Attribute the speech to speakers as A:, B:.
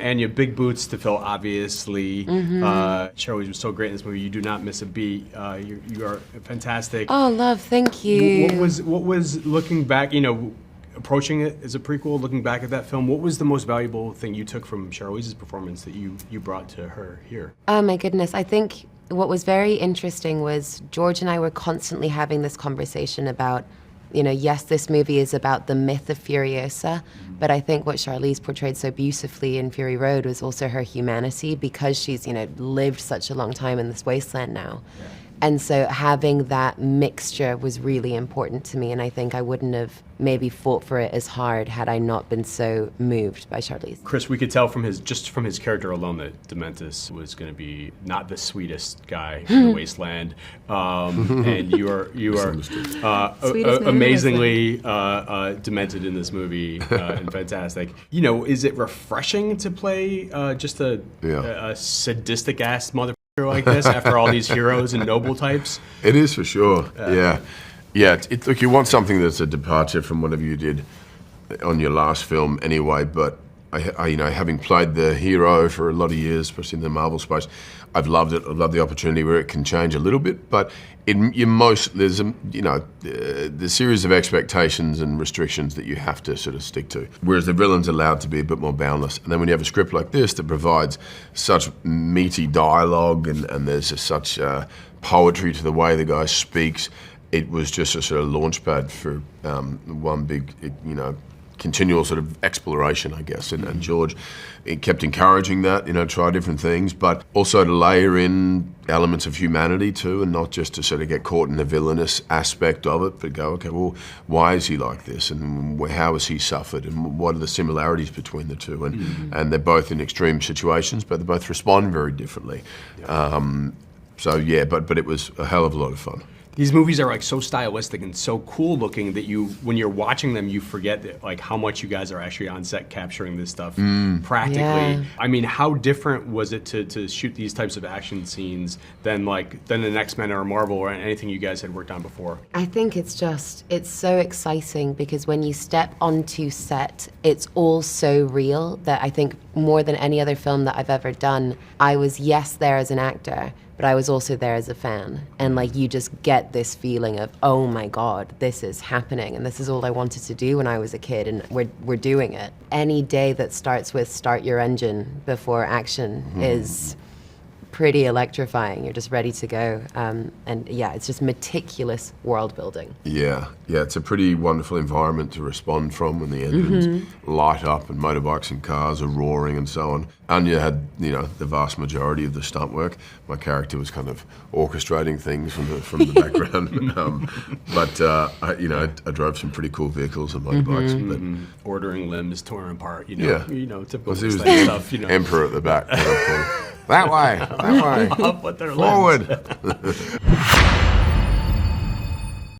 A: Anya, big boots to fill, obviously. Charlize was so great in this movie. You do not miss a beat. You are fantastic.
B: Oh, love, thank you.
A: What was looking back, approaching it as a prequel, looking back at that film, what was the most valuable thing you took from Charlize's performance that you brought to her here?
B: Oh my goodness, I think what was very interesting was George and I were constantly having this conversation about, yes, this movie is about the myth of Furiosa, but I think what Charlize portrayed so beautifully in Fury Road was also her humanity, because she's, lived such a long time in this wasteland now. Yeah. And so having that mixture was really important to me, and I think I wouldn't have maybe fought for it as hard had I not been so moved by Charlize.
A: Chris, we could tell from his character alone that Dementus was going to be not the sweetest guy in the Wasteland, and you are amazingly demented in this movie and fantastic. Is it refreshing to play just a sadistic ass mother like this after all these heroes and noble types?
C: It is for sure. Look, you want something that's a departure from whatever you did on your last film anyway, but I having played the hero for a lot of years, especially in the Marvel space, I've loved it. I've loved the opportunity where it can change a little bit, but there's the series of expectations and restrictions that you have to sort of stick to. Whereas the villain's allowed to be a bit more boundless. And then when you have a script like this that provides such meaty dialogue and there's such poetry to the way the guy speaks, it was just a sort of launch pad for one big, continual sort of exploration, I guess. And George kept encouraging that, try different things, but also to layer in elements of humanity too, and not just to sort of get caught in the villainous aspect of it, but go, okay, well, why is he like this? And how has he suffered? And what are the similarities between the two? And they're both in extreme situations, but they both respond very differently. But it was a hell of a lot of fun.
A: These movies are so stylistic and so cool looking that when you're watching them, you forget that, how much you guys are actually on set capturing this stuff practically. Yeah. I mean, how different was it to shoot these types of action scenes than an X-Men or Marvel or anything you guys had worked on before?
B: I think it's so exciting because when you step onto set, it's all so real that I think more than any other film that I've ever done, I was there as an actor, but I was also there as a fan. And you just get this feeling of, oh my God, this is happening. And this is all I wanted to do when I was a kid, and we're doing it. Any day that starts with start your engine before action is pretty electrifying. You're just ready to go. It's just meticulous world building.
C: Yeah, it's a pretty wonderful environment to respond from when the engines light up and motorbikes and cars are roaring and so on. Anya had, the vast majority of the stunt work. My character was kind of orchestrating things from the background. I drove some pretty cool vehicles and motorbikes. But
A: ordering limbs torn apart, typical
C: stuff. Emperor at the back. That way.
A: Up with their
C: forward.